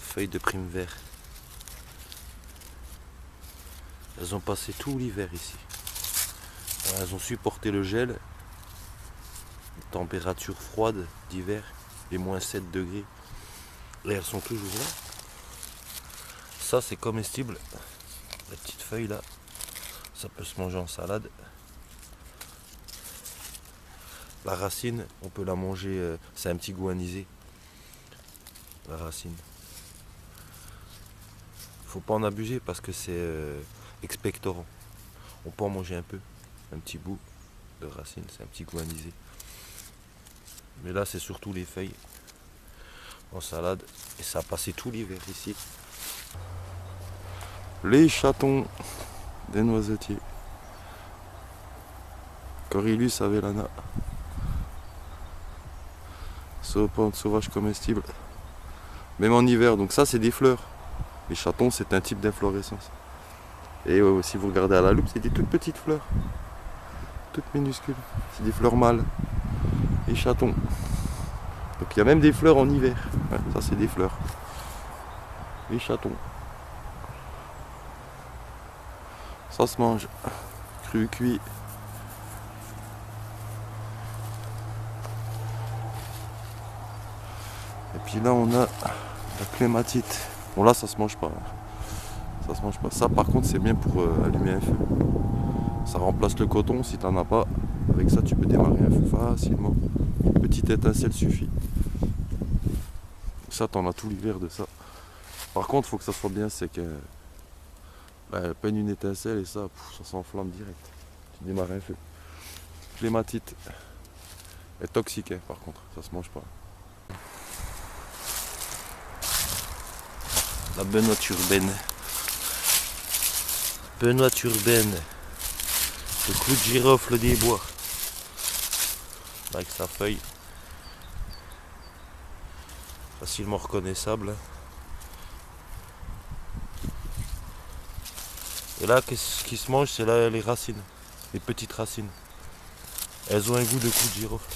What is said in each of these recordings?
feuilles de prime vert. Elles ont passé tout l'hiver ici. Elles ont supporté le gel, les températures froides d'hiver, les moins 7 degrés. Et elles sont toujours là. Ça c'est comestible. La petite feuille là, ça peut se manger en salade. La racine, on peut la manger, c'est un petit goût anisé. La racine. Faut pas en abuser parce que c'est expectorant. On peut en manger un peu, un petit bout de racine, c'est un petit goût anisé. Mais là c'est surtout les feuilles en salade et ça a passé tout l'hiver ici. Les chatons des noisetiers. Corylus avellana. Plante sauvage comestible. Même en hiver, donc ça c'est des fleurs. Les chatons c'est un type d'inflorescence. Et si vous regardez à la loupe, c'est des toutes petites fleurs. Toutes minuscules. C'est des fleurs mâles. Les chatons. Donc il y a même des fleurs en hiver. Ouais, ça c'est des fleurs. Les chatons. Ça se mange. Cru, cuit. Et puis là on a la clématite. Bon là ça se mange pas. Ça se mange pas. Ça par contre c'est bien pour allumer un feu. Ça remplace le coton si t'en as pas. Avec ça tu peux démarrer un feu facilement. Une petite étincelle suffit. Ça t'en as tout l'hiver de ça. Par contre faut que ça soit bien sec. À peine une étincelle et ça s'enflamme direct. Tu démarres un feu. Clématite. Est toxique par contre, ça se mange pas. La benoîte urbaine. Benoîte urbaine. Le clou de girofle des bois. Avec sa feuille. Facilement reconnaissable. Et là, ce qui se mange, c'est là les racines. Les petites racines. Elles ont un goût de clou de girofle.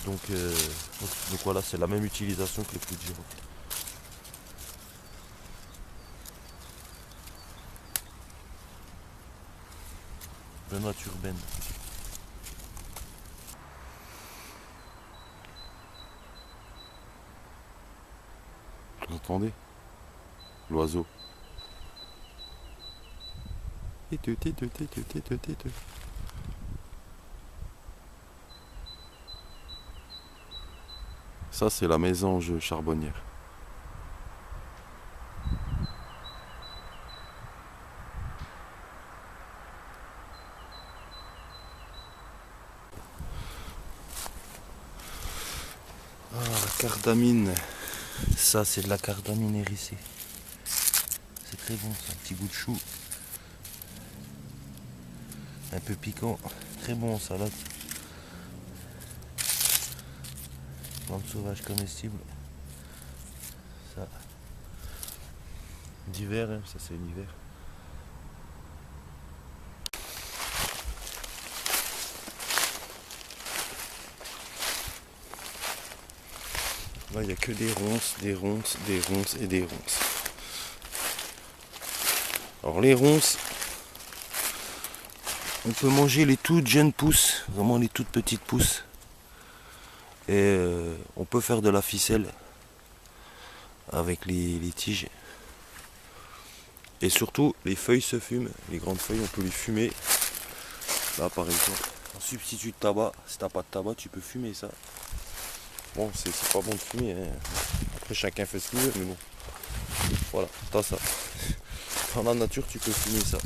Donc voilà, c'est la même utilisation que les clous de girofle. Benoîte urbaine. Vous entendez? L'oiseau. Ça c'est la mésange charbonnière. Ah, la cardamine. Ça c'est de la cardamine hérissée. C'est très bon, c'est un petit goût de chou. Un peu piquant, très bon en salade. Plante sauvage comestible. Ça. D'hiver, hein, ça c'est l'hiver. Là il n'y a que des ronces, des ronces, des ronces et des ronces. Alors les ronces, on peut manger les toutes jeunes pousses, vraiment les toutes petites pousses. Et on peut faire de la ficelle avec les tiges. Et surtout, les feuilles se fument. Les grandes feuilles, on peut les fumer. Là, par exemple, en substitut de tabac, si t'as pas de tabac, tu peux fumer ça. Bon, c'est pas bon de fumer. Hein. Après, chacun fait ce qu'il veut, mais bon. Voilà, t'as ça. Dans la nature, tu peux fumer ça.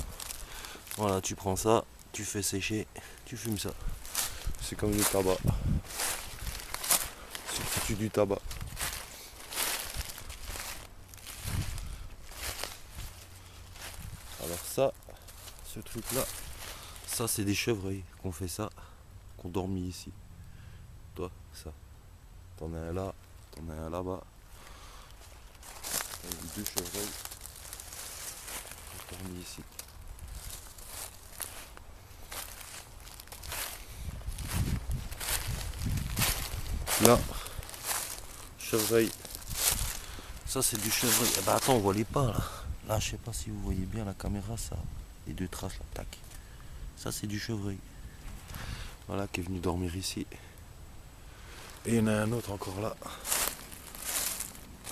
Voilà, tu prends ça, tu fais sécher, tu fumes ça. C'est comme le tabac. Substitut du tabac. Alors ça, ce truc là, ça c'est des chevreuils qu'on fait ça, qu'on dormit ici. Toi, ça. T'en as un là, t'en as un là-bas. Deux chevreuils. Dormi ici. Là, chevreuil Ça c'est du chevreuil. Eh ben, attends, on voit les pas là. Là, je sais pas si vous voyez bien la caméra, ça. Les deux traces là, tac. Ça c'est du chevreuil. Voilà, qui est venu dormir ici. Et il y en a un autre encore là.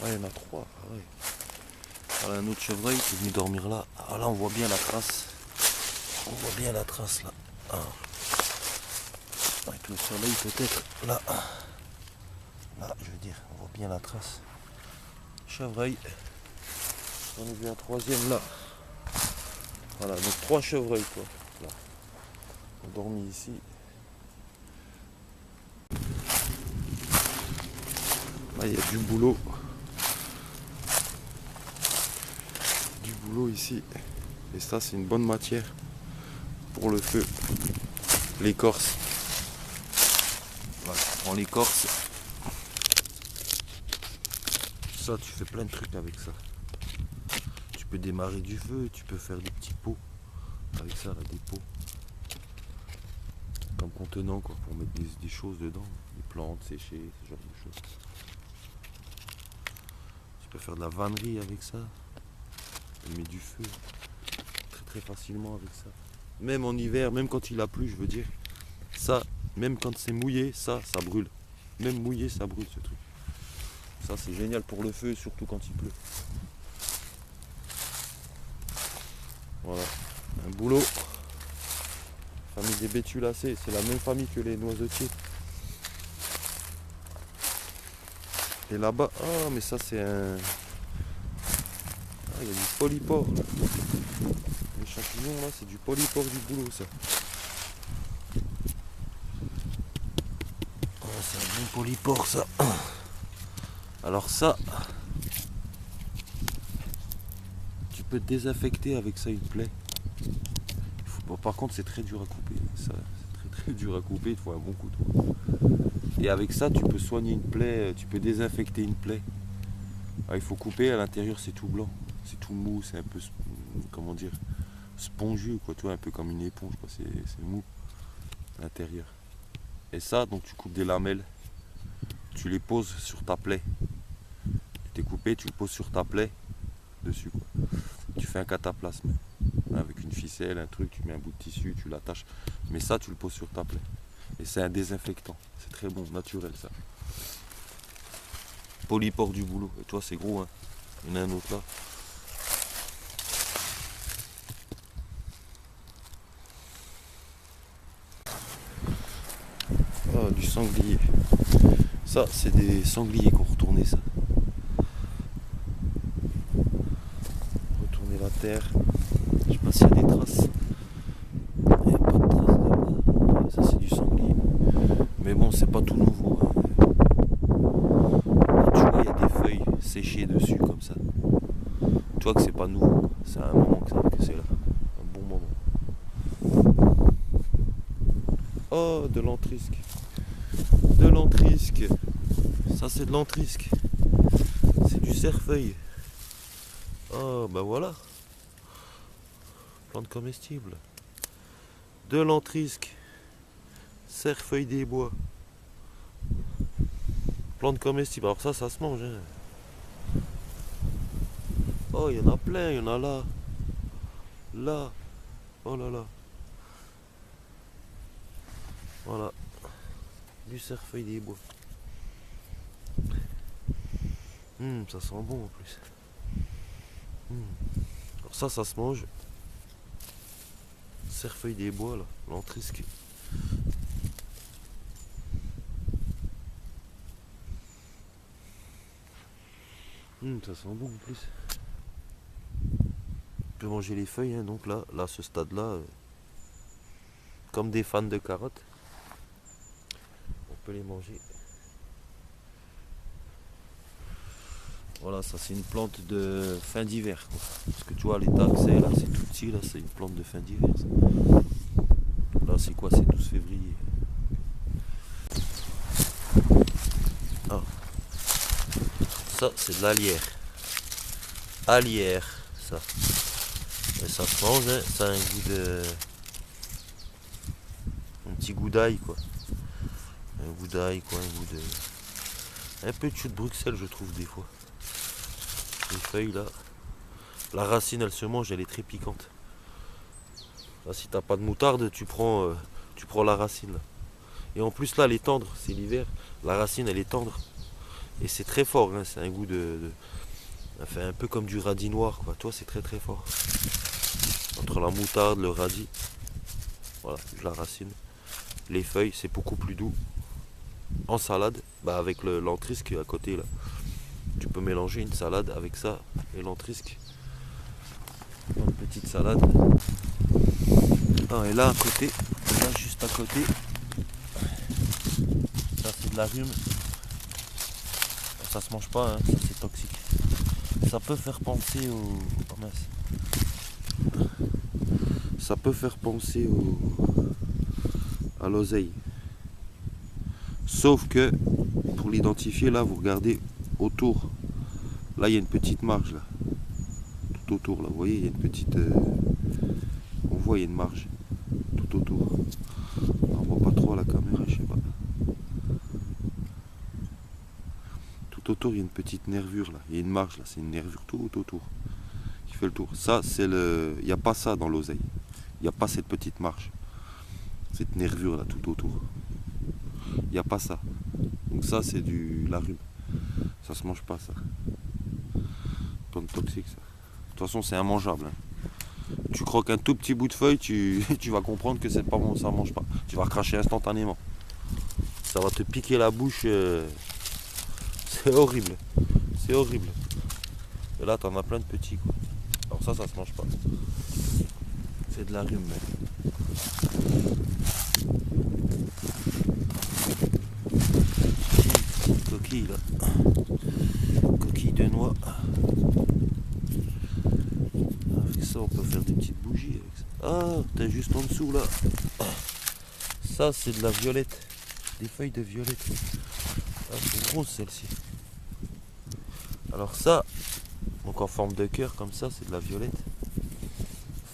Ah, il y en a trois. Ah, ouais. Voilà un autre chevreuil qui est venu dormir là. Ah, là on voit bien la trace. On voit bien la trace là. Ah. Avec le soleil peut-être là. Là je veux dire, on voit bien la trace. Chevreuil. J'en ai vu un troisième là. Voilà, donc 3 chevreuils quoi. Là. Ils ont dormi ici. Là il y a du boulot. Du boulot ici. Et ça c'est une bonne matière pour le feu. L'écorce. Voilà, tu prends l'écorce. Ça tu fais plein de trucs avec ça. Tu peux démarrer du feu, tu peux faire des petits pots. Avec ça là, des pots. Comme contenant quoi, pour mettre des choses dedans. Des plantes séchées, ce genre de choses. Tu peux faire de la vannerie avec ça. Tu mets du feu. Très facilement avec ça. Même en hiver, même quand il a plu, je veux dire. Ça, même quand c'est mouillé, ça brûle. Même mouillé, ça brûle ce truc. Ça c'est génial pour le feu, surtout quand il pleut. Voilà, un boulot. Famille des bétulacées, c'est la même famille que les noisetiers. Et là-bas, ah mais ça c'est un... Ah, il y a du polypore. Les champignons là, c'est du polypore du boulot ça. Oh, c'est un bon polypore ça. Alors ça, tu peux désinfecter avec ça une plaie. Bon, par contre c'est très dur à couper. Ça, c'est très dur à couper, il faut un bon couteau. Et avec ça tu peux soigner une plaie, tu peux désinfecter une plaie. Alors, il faut couper, à l'intérieur c'est tout blanc. C'est tout mou, c'est un peu, comment dire, spongieux quoi, tu vois, un peu comme une éponge quoi, c'est mou à l'intérieur. Et ça, donc tu coupes des lamelles, tu les poses sur ta plaie. Tu t'es coupé, tu le poses sur ta plaie, dessus quoi. Tu fais un cataplasme, avec une ficelle, un truc, tu mets un bout de tissu, tu l'attaches. Mais ça, tu le poses sur ta plaie. Et c'est un désinfectant, c'est très bon, naturel ça. Polypore du boulot, et toi c'est gros hein, il y en a un autre là. Ah, du sanglier. Ça, c'est des sangliers qui ont retourné ça. Retourner la terre. Je sais pas s'il y a des traces. Il n'y a pas de traces de... Ça, c'est du sanglier. Mais bon, c'est pas tout nouveau. Hein. Là, tu vois, il y a des feuilles séchées dessus comme ça. Tu vois que c'est pas nouveau. C'est un moment que c'est là. Un bon moment. Oh, de l'entrisque. De l'entrisque. Ça c'est de l'entrisque. C'est du cerfeuil. Oh bah voilà. Plante comestible. De l'entrisque. Cerfeuil des bois. Plante comestible. Alors ça se mange. Hein. Oh il y en a plein, il y en a là. Là. Oh là là. Voilà. Du cerfeuil des bois. Ça sent bon en plus. Alors ça se mange. Cerfeuil des bois là, l'entrisque. Ça sent bon en plus. On peut manger les feuilles, hein, donc là, à ce stade-là, comme des fans de carottes, on peut les manger. Voilà, ça c'est une plante de fin d'hiver. Parce que tu vois, l'état que c'est là, c'est tout petit, là, c'est une plante de fin d'hiver. Là, c'est quoi? C'est 12 février. Ah. Ça, c'est de l'alière. Alière, ça. Et ça se mange, hein. Ça a un goût de... Un petit goût d'ail, quoi. Un goût d'ail, quoi, un goût de... Un peu de chou de Bruxelles, je trouve, des fois. Les feuilles là. La racine elle se mange, elle est très piquante. Là, si t'as pas de moutarde, tu prends la racine là. Et en plus là elle est tendre, c'est l'hiver. La racine elle est tendre. Et c'est très fort, hein. C'est un goût enfin, un peu comme du radis noir quoi. Toi c'est très très fort. Entre la moutarde, le radis. Voilà, la racine. Les feuilles, c'est beaucoup plus doux. En salade, bah avec l'entrisque à côté là. Tu peux mélanger une salade avec ça et l'entrisque. Une petite salade. Ah, et là à côté, là juste à côté, ça c'est de la rhume. Ça se mange pas, hein, ça c'est toxique. Ça peut faire penser au. Oh mince. Ça peut faire penser à l'oseille. Sauf que pour l'identifier là, vous regardez autour. Là il y a une petite marge là. Tout autour là, vous voyez, il y a une petite. On voit il y a une marge. Tout autour. On voit pas trop à la caméra, je sais pas. Tout autour il y a une petite nervure là. Il y a une marge là, c'est une nervure tout autour. Qui fait le tour. Ça c'est le. Il n'y a pas ça dans l'oseille. Il n'y a pas cette petite marge. Cette nervure là tout autour. Il n'y a pas ça. Donc ça c'est la rhume. Ça se mange pas ça. Comme toxique ça. De toute façon c'est immangeable. Hein. Tu croques un tout petit bout de feuille, tu vas comprendre que c'est pas bon, ça mange pas. Tu vas cracher instantanément. Ça va te piquer la bouche. C'est horrible. C'est horrible. Et là t'en as plein de petits quoi. Alors ça se mange pas. C'est de la rhume même. Coquille là. Coquille de noix. Avec ça on peut faire des petites bougies avec ça. Ah, t'as juste en dessous là. Ça c'est de la violette. Des feuilles de violette. Ah, c'est grosse celle-ci. Alors ça, donc en forme de cœur comme ça, c'est de la violette.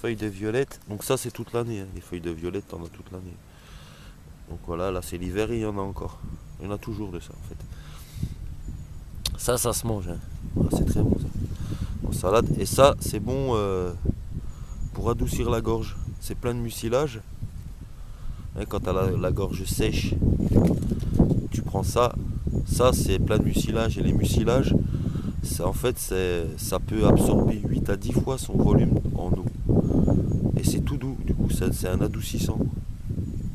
Feuilles de violette. Donc ça c'est toute l'année. Hein. Les feuilles de violette, t'en as toute l'année. Donc voilà, là c'est l'hiver et il y en a encore. Il y en a toujours de ça en fait. Ça se mange. Hein. Ah, c'est très bon ça. En salade. Et ça, c'est bon pour adoucir la gorge. C'est plein de mucilage. Hein, quand tu as la gorge sèche, tu prends ça. Ça, c'est plein de mucilage. Et les mucilages, en fait, ça peut absorber 8 à 10 fois son volume en eau. Et c'est tout doux. Du coup, c'est un adoucissant.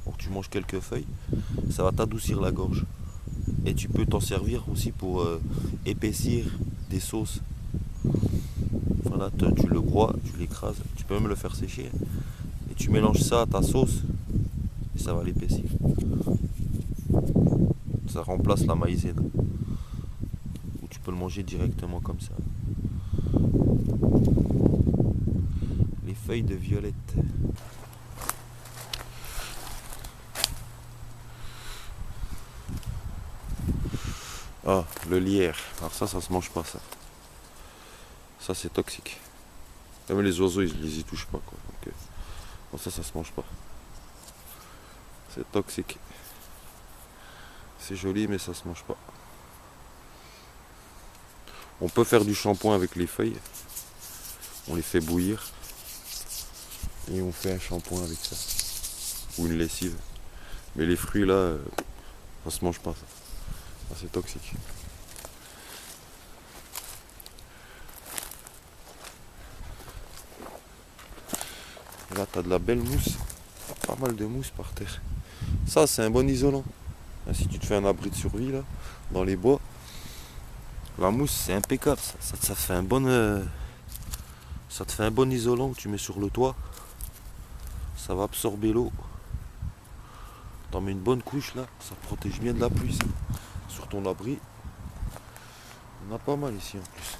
Donc tu manges quelques feuilles, ça va t'adoucir la gorge. Et tu peux t'en servir aussi pour épaissir des sauces. Voilà, tu le broies, tu l'écrases, tu peux même le faire sécher. Et tu mélanges ça à ta sauce et ça va l'épaissir. Ça remplace la maïzena. Ou tu peux le manger directement comme ça. Les feuilles de violette. Ah, le lierre. Alors ça se mange pas ça. Ça c'est toxique. Même les oiseaux ils y touchent pas quoi. Donc, bon, ça se mange pas. C'est toxique. C'est joli mais ça se mange pas. On peut faire du shampoing avec les feuilles. On les fait bouillir. Et on fait un shampoing avec ça. Ou une lessive. Mais les fruits là, ça se mange pas ça. Ça c'est toxique. Là t'as de la belle mousse. Pas mal de mousse par terre. Ça c'est un bon isolant. Si tu te fais un abri de survie là, dans les bois, la mousse c'est impeccable. Ça te fait un bon ça te fait un bon isolant que tu mets sur le toit. Ça va absorber l'eau. T'en mets une bonne couche là, ça te protège bien de la pluie ça. Sur ton abri. On a pas mal ici en plus.